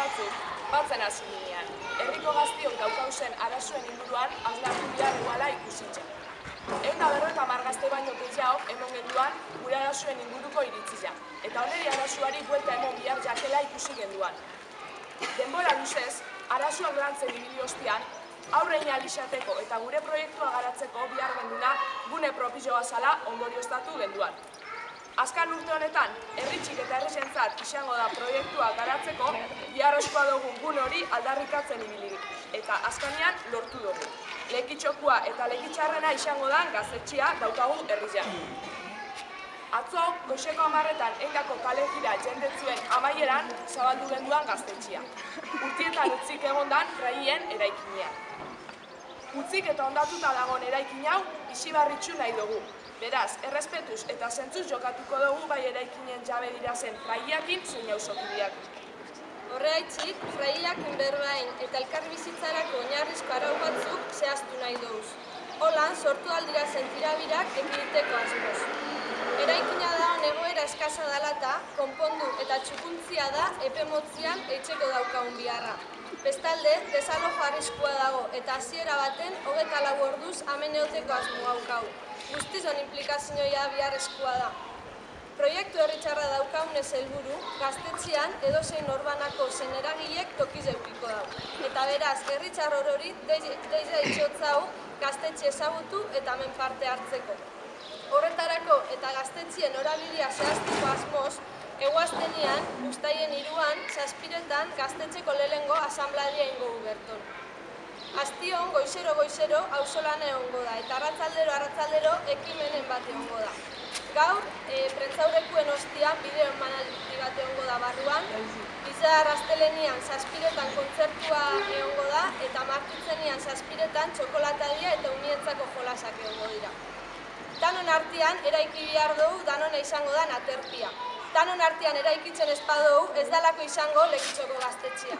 batzuk batzen hasi ginean. Herriko gaztiok daukauzen arazoen inguruan hausnartu behar iguala ikusitzen. 150 gazte baino gehiagok emon genduan gure arazoen inguruko iritzia, eta oneri arazoari buelta emon behar jakela ikusi genduan. Denbora luzez, arazoak lantzen ibili ostean, aurrein alizateko eta gure proiektua garatzeko behar genduna gune propizioa zala ondorioztatu genduan. Azkan urte honetan, herritxik eta herrisentzat izango da proiektua garatzeko beharrezkoa dugun gune hori aldarrikatzen ibili, eta azkanean lortu dugu. Lekitxokua eta lekitxarrena izango da gaztetxea daukagu herrian. Atzo, goizeko 10etan engako kalejira jendetzuen amaieran zabaldu genduan gaztetxea. Urtietan utzik egondan fraien eraikinean. Utzik eta ondatuta dagoen eraikin hau bizibarritxu nahi dugu. Beraz, errespetuz eta zentzuz jokatuko dugu bai eraikinen jabe dira zen fraiakin zein auzokideak. Horregaitzik, fraiak berbain eta elkarbizitzarako oinarrizko arau batzuk zehaztu nahi dugu. Holan, sortu aldira zen tirabirak ekiditeko asmoz. Eraikina da egoera eskasa dalata, konpondu eta txukuntzia da epe motzian etxeko daukagun biharra. Bestalde, desalojo arriskua dago eta hasiera baten 24 orduz hemen eoteko asmo daukagu. Guztizon implikazioa beharrezkoa da. Proiektu herritxarra daukagunez helburu, gaztetxean edozein norbanako zen eragilek tokiz eukiko dago. Eta beraz, herritxar orori deiza itxotzau gaztetxe ezagutu eta hemen parte hartzeko. Horretarako eta gaztetxeen norabidea zehazteko asmoz, eguaztenian, uztaien 3an, 7etan gaztetxeko lehengo asanbladia ingo berton. Astion, goizero, auzolana egongo da, eta arratzaldero ekimenen bat egongo da. Gaur, prentzaurrekuen ostian, bideo emanaldi bat egongo da barruan, Bizar astelenian 7etan kontzertua egongo da, eta martutzenian 7etan txokolatadia eta umientzako jolasak egongo dira. Danon artean, eraiki behar dugu, danona izango da aterpia. Danon artean eraikitzen ez badugu, ez dalako izango lekitxoko gaztetxea.